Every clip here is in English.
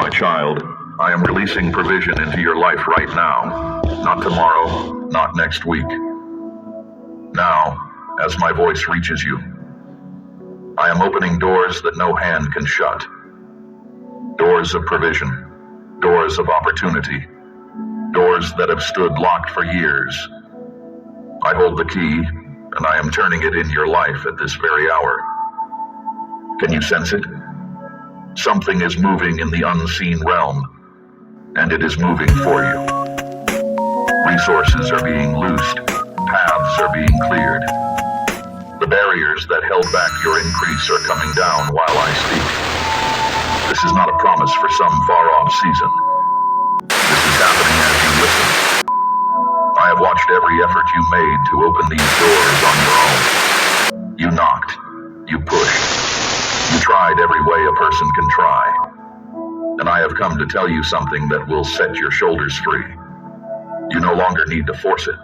My child, I am releasing provision into your life right now. Not tomorrow, not next week. Now, as my voice reaches you, I am opening doors that no hand can shut. Doors of provision, doors of opportunity, doors that have stood locked for years. I hold the key, and I am turning it in your life at this very hour. Can you sense it? Something is moving in the unseen realm, and it is moving for you. Resources are being loosed, paths are being cleared. The barriers that held back your increase are coming down while I speak. This is not a promise for some far-off season. This is happening as you listen. I have watched every effort you made to open these doors on your own. You knocked, you pushed, you tried every way a person can try. And I have come to tell you something that will set your shoulders free. You no longer need to force it.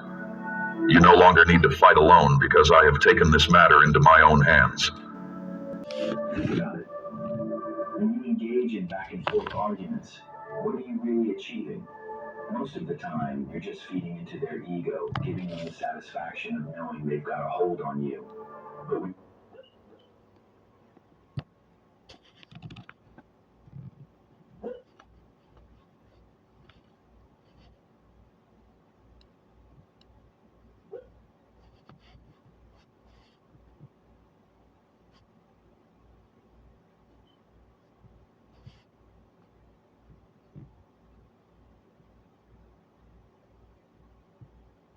You no longer need to fight alone because I have taken this matter into my own hands. Think about it. When you engage in back and forth arguments, what are you really achieving? Most of the time, you're just feeding into their ego, giving them the satisfaction of knowing they've got a hold on you. But when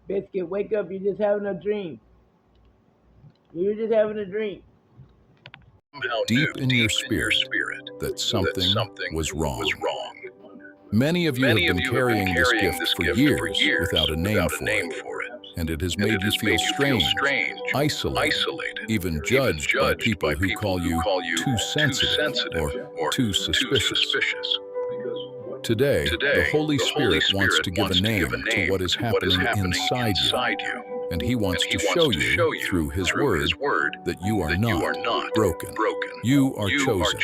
Biscuit, wake up. You're just having a dream. You're just having a dream. Deep in your spirit that something was wrong. Many of you have been carrying this gift for years without a name for it, and it has made you feel strange, isolated, even judged by people who call you too sensitive or too suspicious. Today, the Holy Spirit wants to give a name to what is happening inside you, and He wants to show you through His Word that you are not broken. You are chosen.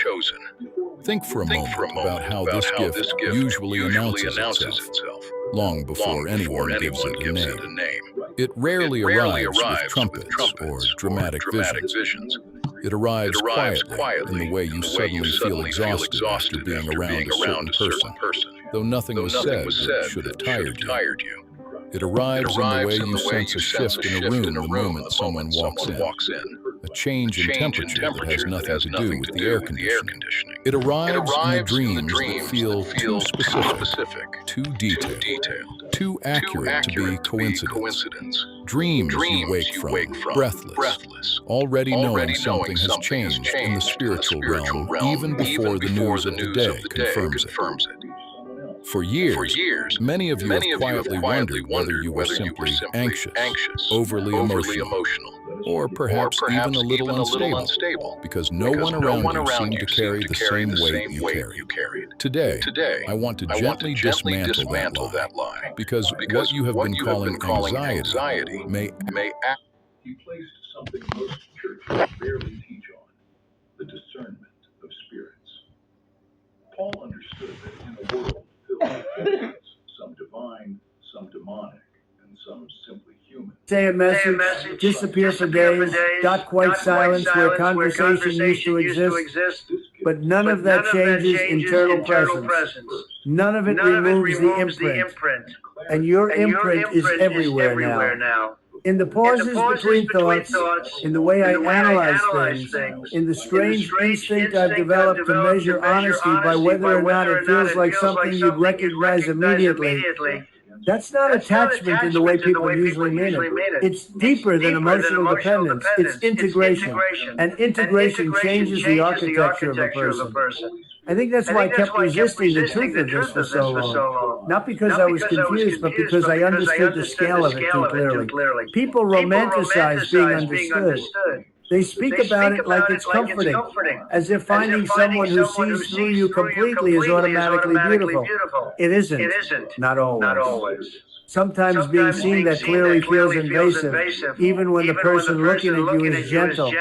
Think for a moment about how this gift usually announces itself, long before anyone gives it a name. It rarely arrives with trumpets or dramatic visions. It arrives quietly in the way you suddenly feel exhausted after being around a certain person, though nothing was said that should have tired you. It arrives in the way you sense a shift in a room the moment someone walks in, a change in temperature that has nothing to do with the air conditioning. It arrives in the dreams that feel too specific, too detailed, too accurate to be coincidence. Dreams you wake from, breathless, already knowing something has changed in the spiritual realm even before the news of the day confirms it. For years, many of you have quietly wondered whether you were simply anxious, overly emotional, or perhaps even a little unstable, because no one around you seemed to carry the same weight you carried. Today, I want to gently dismantle that lie, because what you have been calling anxiety may act. He placed something most churches barely teach on, the discernment of spirits. Paul understood that in a world filled with spirits, some divine, some demonic, and some simply human. Say a message, disappear for days, got quite silence where conversation used to exist, but none of that changes internal presence. None of it removes the imprint, and your imprint is everywhere now. In the pauses between thoughts, in the way I analyze things, in the strange instinct I've developed to measure honesty by whether or not it feels like something you'd recognize immediately, that's not attachment in the way people usually mean it. It's deeper than emotional dependence. It's integration. And integration changes the architecture of a person. I think that's why I kept resisting the truth of this for so long. Not because I was confused, but because I understood the scale of it too clearly. People romanticize being understood. They speak about it like it's comforting, as if finding someone who sees through you completely is automatically beautiful. It isn't. Not always. Sometimes being seen that clearly feels invasive, even when the person looking at you is gentle.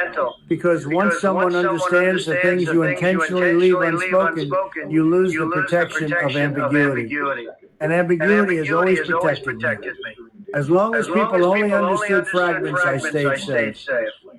Because once someone understands the things you intentionally leave unspoken, you lose the protection of ambiguity. And ambiguity has always protected me. As long as people only understood fragments, I stayed safe.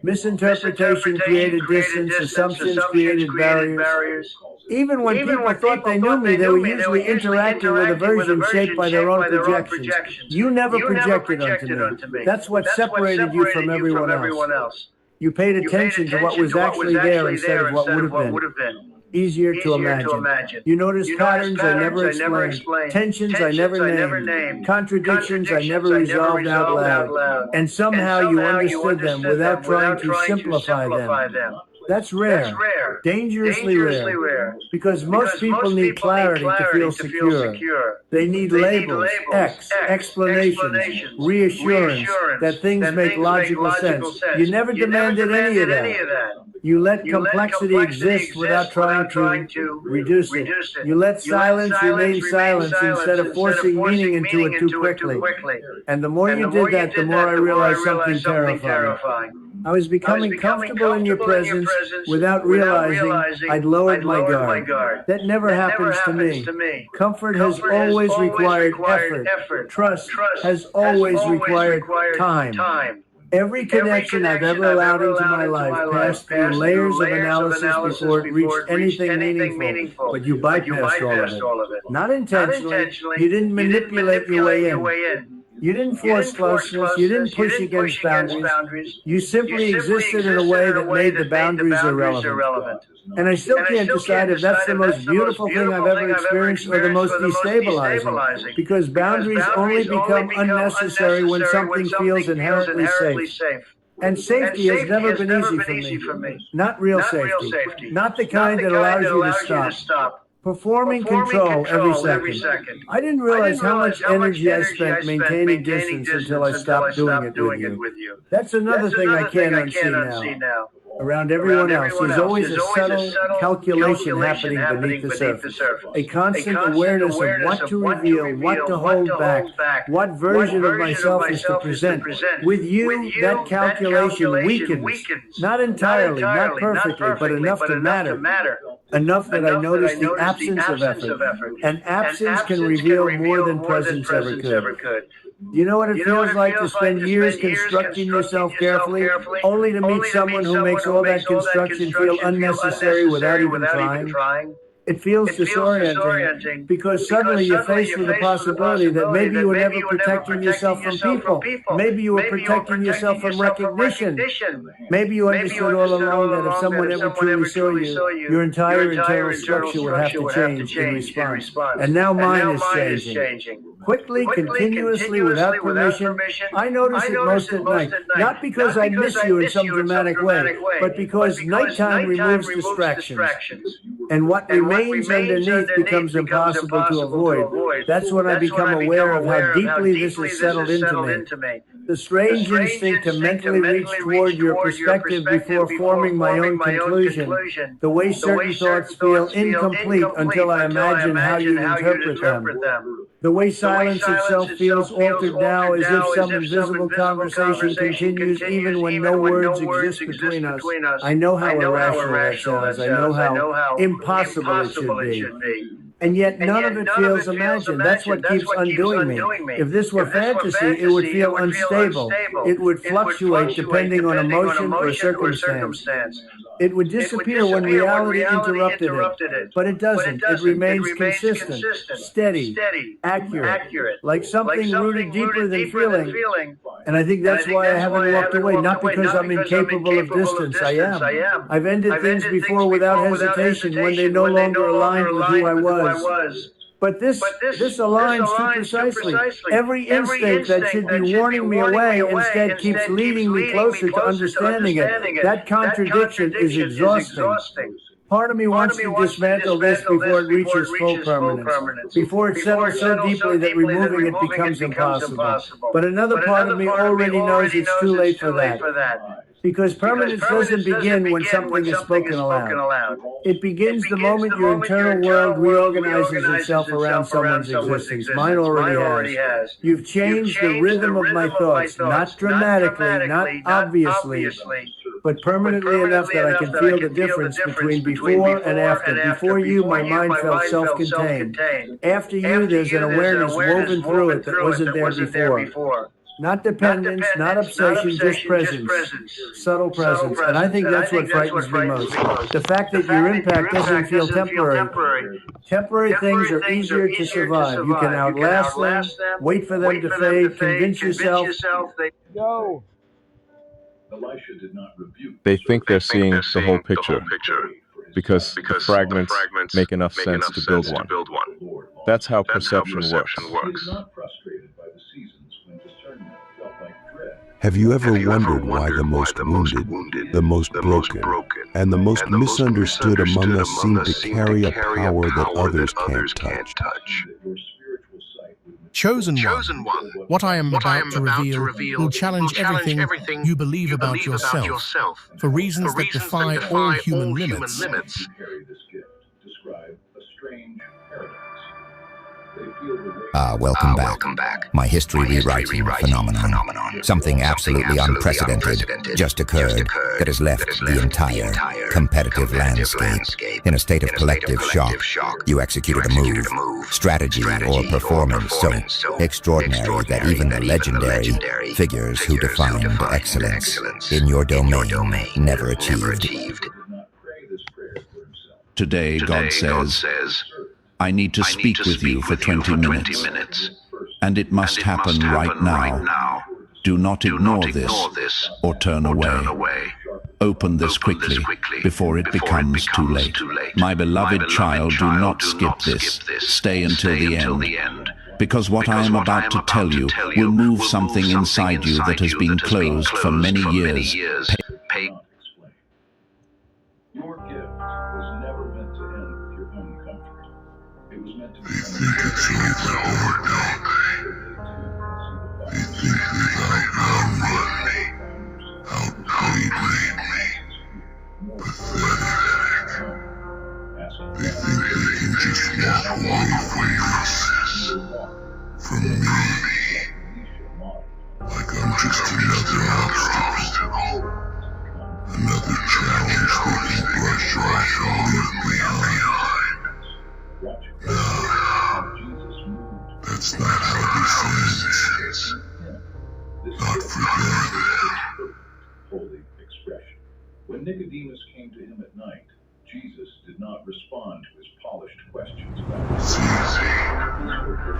Misinterpretation created distance, assumptions created barriers. Even when people thought they knew me, they were usually interacting with a version shaped by their own projections. You never projected onto me. That's what separated you from everyone else. You paid attention to what was actually there instead of what would have been. Easier to imagine. You noticed patterns I never explained, tensions I never named, contradictions I never resolved out loud, and somehow you understood them without trying to simplify them. That's rare, dangerously rare, because most people need clarity to feel secure. They need labels, explanations, reassurance that things make logical sense. You never demanded any of that. You let complexity exist without trying to reduce it. You let silence remain silence instead of forcing meaning into it too quickly. And the more you did that, the more I realized something terrifying. I was becoming comfortable in your presence without realizing I'd lowered my guard. That never happens to me. Comfort has always required effort. Trust has always required time. Every connection I've ever allowed into my life passed through layers of analysis before it reached anything meaningful. But you bypassed all of it. Not intentionally. You didn't manipulate your way in. You didn't force closeness. You didn't push against boundaries. You simply existed in a way that made the boundaries irrelevant. And I still can't decide if that's the most beautiful thing I've ever experienced or the most destabilizing, because boundaries only become unnecessary when something feels inherently safe. And safety has never been easy for me. Not real safety. Not the kind that allows you to stop. Performing control every second. I didn't realize how much energy I spent maintaining distance until I stopped doing it with you. That's another thing I can't unsee now. Around everyone else, there's always a subtle calculation happening beneath the surface. A constant awareness of what to reveal, what to hold back, what version of myself is to present. With you, that calculation weakens. Not entirely, not perfectly, but enough to matter. Enough that I notice the absence of effort. And absence can reveal more than presence ever could. You know what it feels like to spend years constructing yourself carefully, only to meet someone who makes all that construction feel unnecessary without even trying? It feels disorienting because suddenly you're faced with the possibility that maybe you were never protecting yourself from people. Maybe you were protecting yourself from recognition. Maybe you understood all along that if someone ever truly saw you, your entire internal structure would have to change in response. And now mine is changing. Quickly, continuously, without permission. I notice it most at night. Not because I miss you in some dramatic way, but because nighttime removes distractions. And what remains underneath becomes impossible to avoid. That's when I become aware of how deeply this has settled into me. The strange instinct to mentally reach toward your perspective before forming my own conclusion. The way certain thoughts feel incomplete until I imagine how you interpret them. The way silence itself feels altered now, as if some invisible conversation continues even when no words exist between us. I know how irrational that sounds. I know how impossible it should be. And yet none of it feels imagined. That's what keeps undoing me. If this were fantasy, it would feel unstable. It would fluctuate depending on emotion or circumstance. It would disappear when reality interrupted it. But it doesn't. It remains consistent, steady, accurate, like something rooted deeper than feeling. And I think that's why I haven't walked away. Not because I'm incapable of distance. I am. I've ended things before without hesitation when they no longer aligned with who I was. But this aligns too precisely. Every instinct that should be warning me away instead keeps leading me closer to understanding it. That contradiction is exhausting. Part of me wants to dismantle this before it reaches full permanence, before it settles so deeply that removing it becomes impossible. But another part of me already knows it's too late for that. Because permanence doesn't begin when something is spoken aloud. It begins the moment your internal world reorganizes itself around someone's existence. Mine already has. You've changed the rhythm of my thoughts, not dramatically, not obviously, but permanently enough that I can feel the difference between before and after. Before you, my mind felt self-contained. After you, there's an awareness woven through it that wasn't there before. Not dependence, not obsession, just presence. Subtle presence. And I think that's what frightens me most. The fact that your impact doesn't feel temporary. Temporary things are easier to survive. You can outlast them, wait for them to fade, convince yourself. Go. Elisha did not rebuke. They think they're seeing the whole picture because the fragments make enough sense to build one. That's how perception works. He is not frustrated by the seasons when discernment felt like dread. Have you ever wondered why the most wounded, the most broken, and the most misunderstood among us seem to carry a power that others can't touch? That your spiritual sight would Chosen One, what I am about to reveal will challenge everything you believe about yourself for reasons that defy all human limits. who carry this gift describe a strange paradox. They feel the weight Welcome back. My history rewriting phenomenon. Something absolutely unprecedented just occurred that has left the entire competitive landscape in a state of collective shock. You executed a move, strategy, or performance so extraordinary that even the legendary figures who defined excellence in your domain never achieved. did not pray this prayer for himself. Today, God says, I need to speak with you for 20 minutes, and it must happen right now. Do not ignore this or turn away. Open this quickly before it becomes too late. My beloved child, do not skip this. Stay until the end, because what I am about to tell you will move something inside you that has been closed for many years. Explain. Your gift was never meant to end with your own comfort. It was meant to be it's over, don't they? They think they outrun me, outplay me, pathetic. They think they can just walk away from me, like I'm just another obstacle, another challenge they can brush off and leave behind. No, that's not how this ends. Not for them. Holy expression. When Nicodemus came to him at night, Jesus did not respond to his polished questions back. It's easy.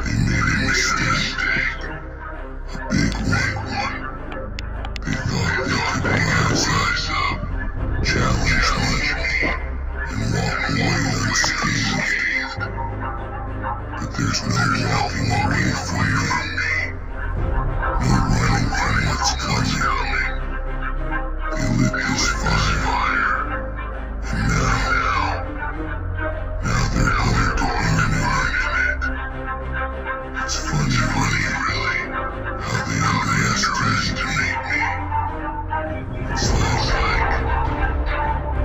They made a mistake. A big one. They thought they could rise up, challenge me, and walk away unscathed. But there's no walking away from me. No running from what's coming. They lit this fire, and now they're going to eliminate it. It's funny, really, how they underestimate me. It's like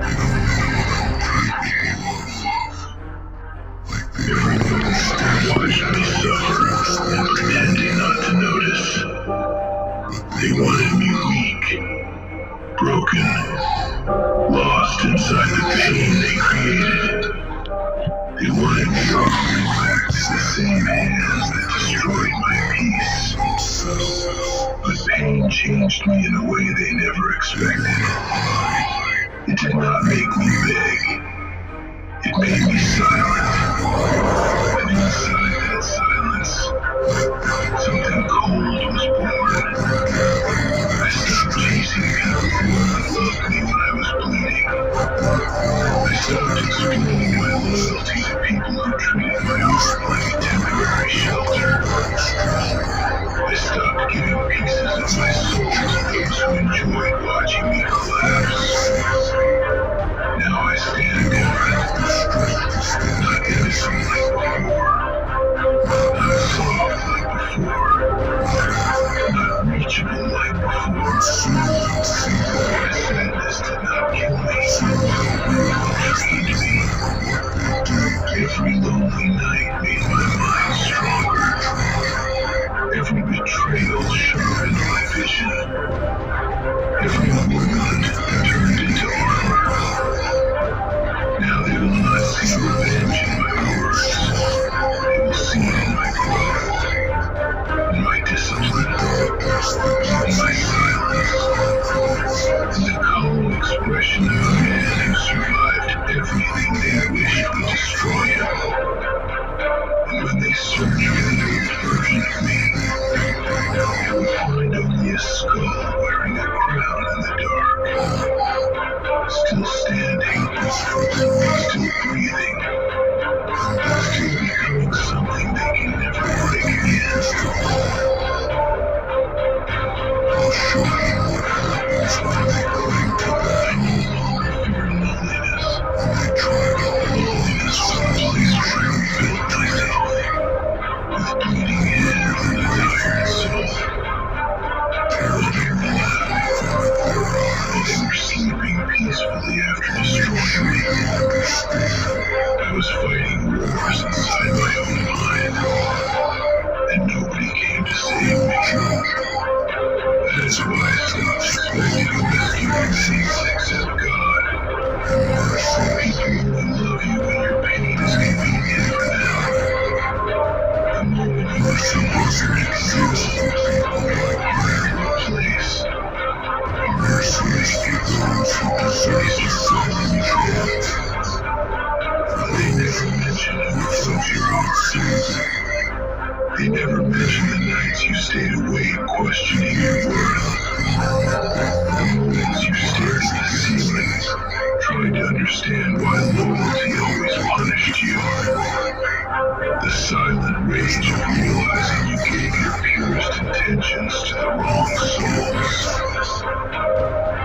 they don't know what I'm capable of. Like they don't understand watch me suffer and pretending not to notice. But they wanted me weak, broken, lost inside the pain they created. They wanted me offering back to the same hands that destroyed my peace. But pain changed me in a way they never expected. It did not make me beg. It made me silent. And inside that silence, something cold was born. I stopped chasing people who loved me when I was bleeding. I stopped exploring my loyalty to people who treated my heart like a temporary shelter. I stopped giving pieces of my soul to those who enjoyed watching me collapse. Now I stand there, not innocently, Every lonely night made my mind stronger. Every betrayal sharpened my vision. Every wound turned into armor. Now they will not see revenge in my words. They will see it in my growth, in my discipline, in my silence, in the calm expression of a man who survived everything they wished would destroy him. And when they search for the old version of me, they will find only a skull wearing a crown in the dark. Still standing, still breathing, still becoming something they can never break again. I'll show you what happens when they cling to that. I no longer fear loneliness. When they try to hold loneliness from a place where I built myself, with bleeding hands and a tired soul. Terrible life in their eyes. They were sleeping peacefully after destroying me. I was fighting wars inside my own mind, and nobody came to save me. That is why I stopped expecting to rescue things except God. People only love you when your pain is convenient for them. The moment you are surrendered and concealed, people like prayer in a place. Mercy to those who deserve your self-control. They never mention who felt your own saving. They never mention the nights you stayed awake questioning your worth. The moments you stared at the ceiling, trying to understand why loyalty always punished you. The silent rage of realizing you gave your purest intentions to the wrong souls.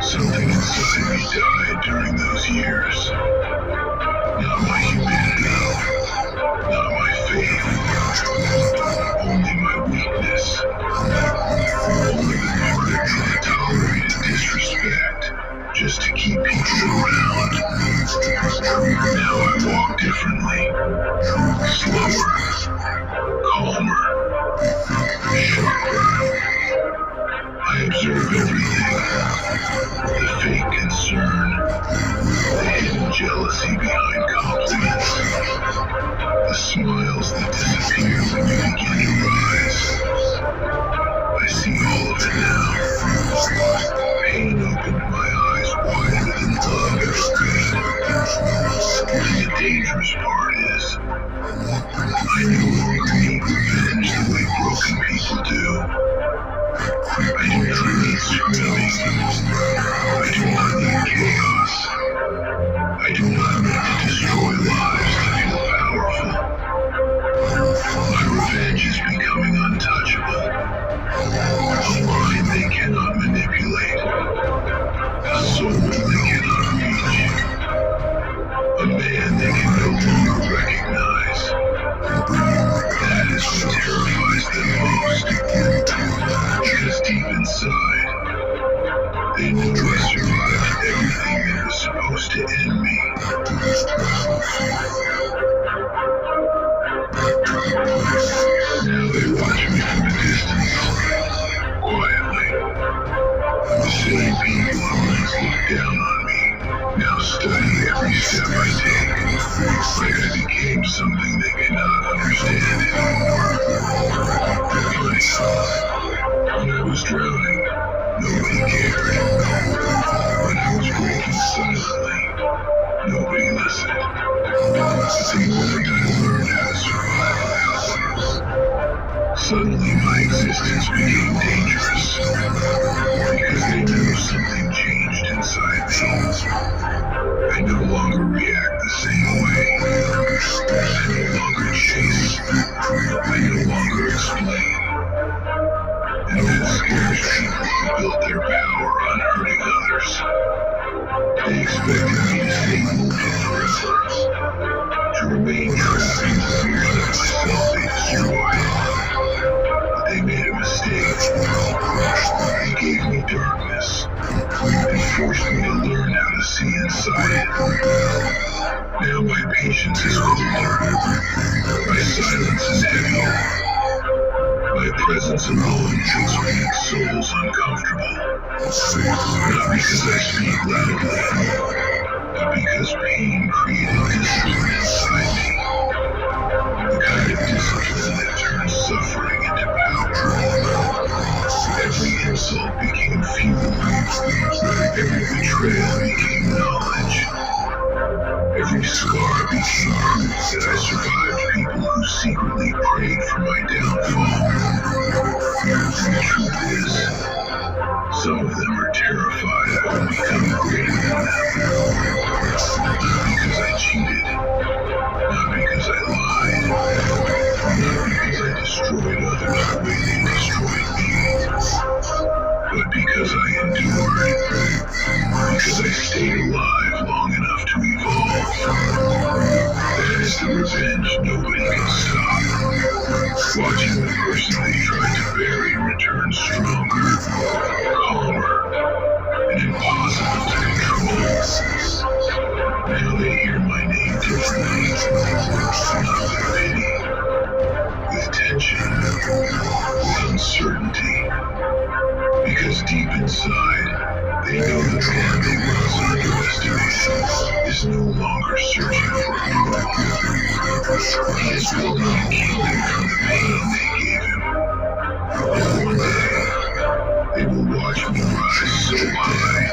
Something inside me died during those years. Not my humanity, not my faith, only my weakness. Only the memory of trying to tolerate disrespect just to keep people around. Now I walk differently, slower, calmer, sharper. I observe everything. The fake concern, the hidden jealousy behind compliments, the smiles that disappear when you begin to rise. I see all of it now. Pain opened my eyes wider than love ever could. And the dangerous part is, I no longer need revenge the way broken people do. I do not need screaming. I do not need chaos. I do not need to destroy lives to feel powerful. My revenge is becoming untouchable. A line they cannot manipulate. A soul they cannot reach. A man they can no longer recognize. That is what terrifies them most. Because deep inside, they know I survived everything that was supposed to end me. Back to this battlefield. Back to the place. Now they watch me from a distance, quietly. The same people who once looked down on me now study every step I take. Like I became something they cannot understand anymore. My son, when I was drowning, nobody cared. When I was breaking silently, nobody listened. The moment I learned how to survive without them, suddenly my existence became dangerous. Because they knew something changed inside me. I no longer react the same way. I no longer chase. I no longer explain. And that scares people who built their power on hurting others. They expected me to stay wounded forever, to remain trapped in the fear that myself they destroyed. But they made a mistake. They gave me darkness. They forced me to learn how to see inside it. Now my patience is gone. My silence is heavy. My presence alone makes souls uncomfortable. Not because I speak loudly, but because pain created discord inside me. The kind of discipline that turns suffering into power. Every insult became fuel. Every betrayal became knowledge. Every scar became proof that I survived people who secretly prayed for my downfall. And the truth is, some of them are terrified I will become greater than them. Not because I cheated, not because I lied, not because I destroyed others the way they destroyed me, but because I endured, because I stayed alive long enough to evolve. That is the revenge nobody can stop. Watching the person they tried to bury return stronger, calmer, and impossible to control. Now they hear my name differently, not with pity, with tension, with uncertainty. Because deep inside, they know the man they once underestimated is no longer searching for who I gather. He is building a kingdom from the pain they gave him. And one day, they will watch me rise so high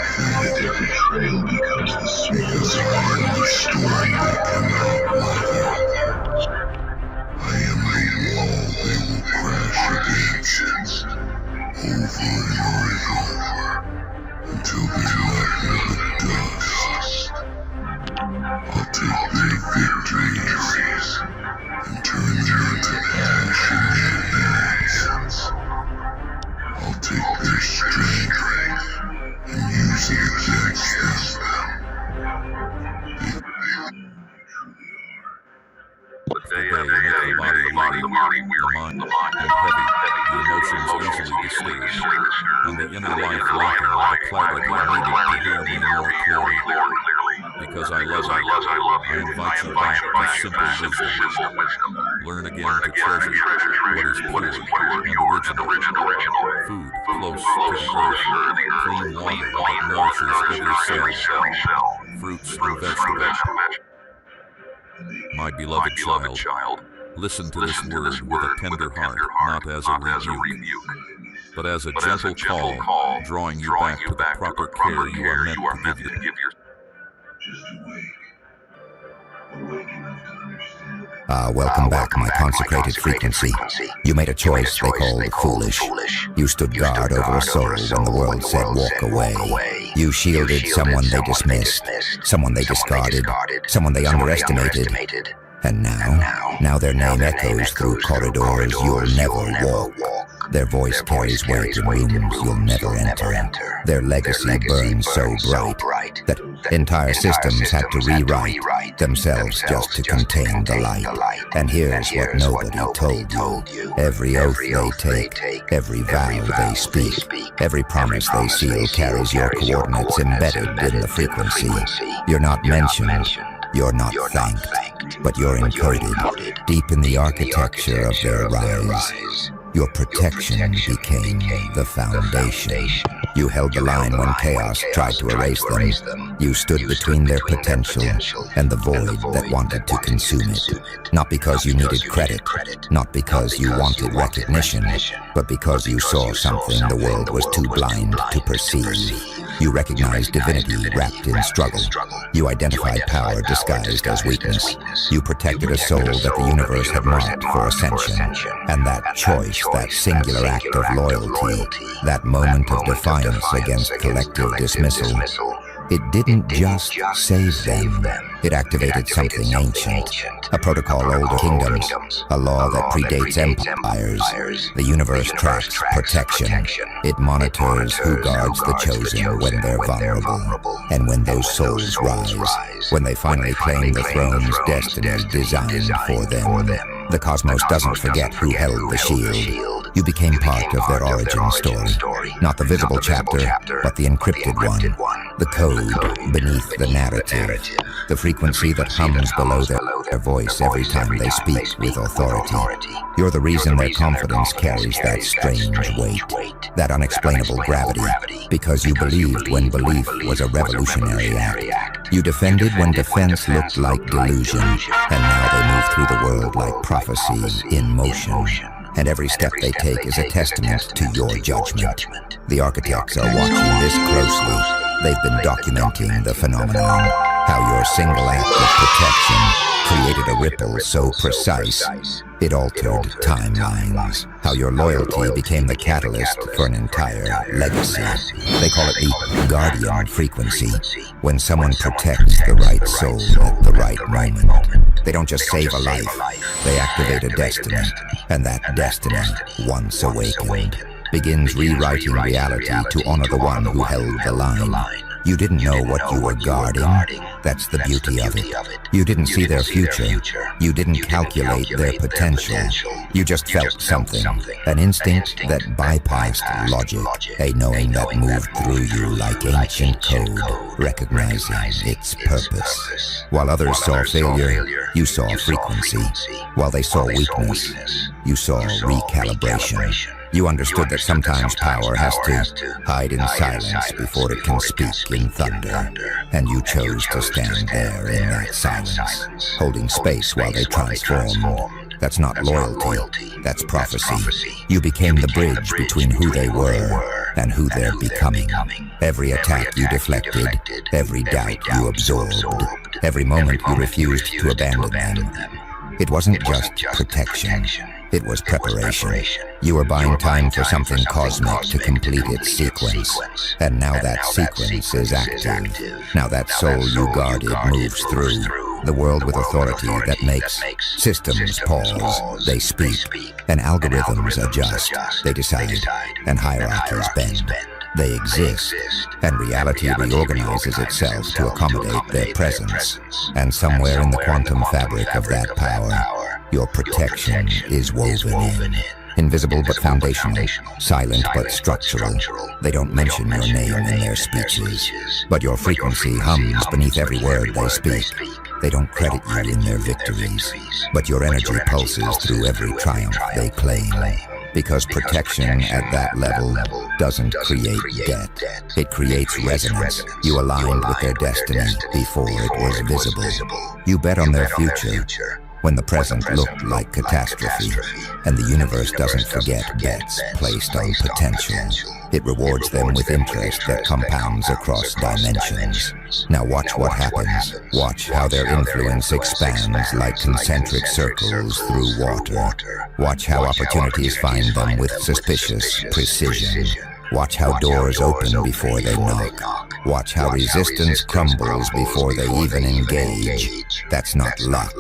that their betrayal becomes the smallest part of the story. I am the wall they will crash against. Over and over, until they left me the dust. I'll take their victories and turn them into ash in their hands. I'll take their strength and use it against them. The day of the body weary, the mind heavy, the emotions easily disturbed, and the inner life lacking the clarity needed to hear me more clearly. Because I love you, I invite you back to simple wisdom. Learn again to treasure what is pure and original. Food close to the earth, clean water that nourishes every cell, fruits and vegetables. My beloved child, listen to this word with a tender heart, not as a rebuke, but as a gentle call, drawing you back to the proper care you are meant to give your. Just awake enough to understand. Welcome back, my consecrated frequency. You made a choice they called foolish. You stood guard over a soul when the world said walk away. You shielded someone they dismissed, someone they discarded, someone they underestimated. And now their name echoes through corridors you'll never walk. Their voice carries weight in rooms you'll never enter. Their legacy burns so bright that entire systems had to rewrite themselves just to contain the light. And here's what nobody told you. Every oath they take, every vow they speak, every promise they seal carries your coordinates embedded in the frequency. You're not mentioned, you're not thanked, but you're encoded deep in the architecture of their rise. Your protection became the foundation. You held the line when chaos tried to erase them. You stood between their potential and the void that wanted to consume it. Not because you needed credit, not because you wanted recognition, but because you saw something the world was too blind to perceive. You recognized divinity wrapped in struggle. You identified power disguised as weakness. You protected a soul that the universe had marked for ascension. And that choice, that singular act of loyalty, that moment of defiance against collective dismissal, it didn't just save them. It activated something ancient, a protocol older kingdoms, a law that predates empires. The universe tracks protection. It monitors who guards the chosen when they're vulnerable, and when those souls rise, when they finally claim the throne's destiny designed for them. The cosmos doesn't forget who held the shield. You became part of their origin story, not the visible chapter, but the encrypted one, the code beneath the narrative. the frequency that hums below their voice every time they speak with authority. You're the reason their confidence carries that strange weight, that unexplainable gravity, because you believed when belief was a revolutionary act. You defended when defense looked like delusion, and now they move through the world like prophecy in motion. And every step they take is a testament to your judgment. The architects are watching this closely. They've been documenting the phenomenon, how your single act of protection created a ripple so precise it altered timelines, how your loyalty became the catalyst for an entire legacy. They call it the guardian frequency, when someone protects the right soul at the right moment. They don't just save a life, they activate a destiny, and that destiny, once awakened, begins rewriting reality to honor the one who held the line. You didn't know what you were guarding. That's the beauty of it. You didn't see their future. You didn't calculate their potential. You just felt something, an instinct that bypassed logic, a knowing that moved through you like ancient code, recognizing its purpose. While others saw failure, you saw frequency. While they saw weakness, you saw recalibration. You understood that sometimes power has to hide in silence before it can speak in thunder. And you chose to stand there in that silence, holding space while they transformed. That's not loyalty, that's prophecy. You became the bridge between who they were and who they're becoming. Every attack you deflected, every doubt you absorbed, every moment you refused to abandon them. It wasn't just protection. It was preparation. You were buying time for something cosmic to complete its sequence. And now that sequence is active. Now that soul you guarded moves through the world with authority that makes systems pause. They speak, and algorithms adjust. They decide, and hierarchies bend. They exist, and reality reorganizes itself to accommodate their presence. And somewhere in the quantum fabric of that power, your protection is woven in. Invisible but foundational, silent but structural. They don't mention your name in their speeches, but your frequency hums beneath every word they speak. They don't credit you in their victories, but your energy pulses through every triumph they claim. Because protection at that level doesn't create debt. It creates resonance. You aligned with their destiny before it was visible. You bet on their future when the present looked like catastrophe. And the universe doesn't forget bets placed on potential. It rewards them with interest that compounds across dimensions. Now watch what happens. Watch how their influence expands like concentric circles through water. Watch how opportunities find them with suspicious precision. Watch how doors open before they knock. Watch how resistance crumbles before they even engage. That's not luck.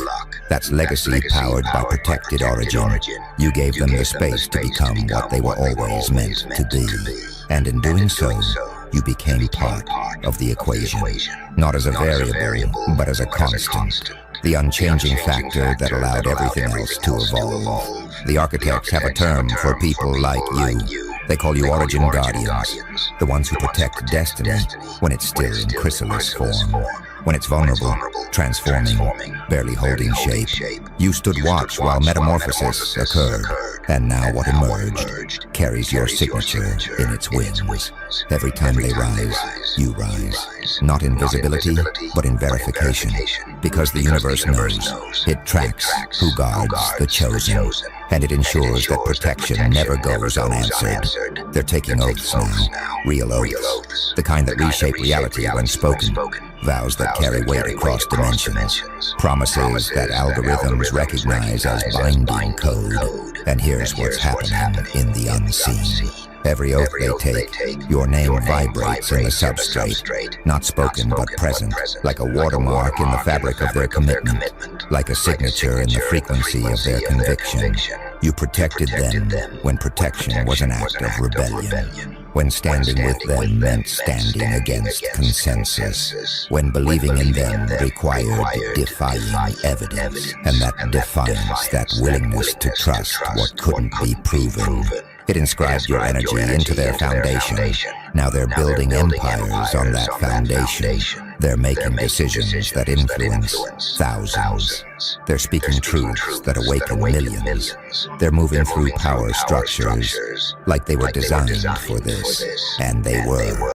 That's legacy powered by protected origin. You gave them the space to become what they were always meant to be. And in doing so, you became part of the equation. Not as a variable, but as a constant. The unchanging factor that allowed everything else to evolve. The architects have a term for people like you. They call you Origin Guardians, the ones who protect destiny when it's still in chrysalis form, when it's vulnerable, transforming, barely holding shape. You stood watch while metamorphosis occurred, and now what emerged carries your signature in its wings. Every time they rise, you rise, not in visibility, but in verification, because the universe knows. It tracks who guards the chosen, and it ensures that protection never goes unanswered. They're taking oaths now, real oaths, the kind that reshape reality when spoken, vows that carry weight across dimensions, promises that algorithms recognize as binding code. And here's what's happening in the unseen. Every oath they take, your name vibrates in the substrate, not spoken but present, like a watermark in the fabric of their commitment, like a signature in the frequency of their conviction. You protected them when protection was an act of rebellion, when standing with them meant standing against consensus, when believing in them required defying evidence, and that defiance, that willingness to trust what couldn't be proven. It inscribed your energy into their foundation. Now they're building empires on that foundation. They're making decisions that influence thousands. They're speaking truths that awaken millions. They're moving through power structures like they were designed for this, and they were.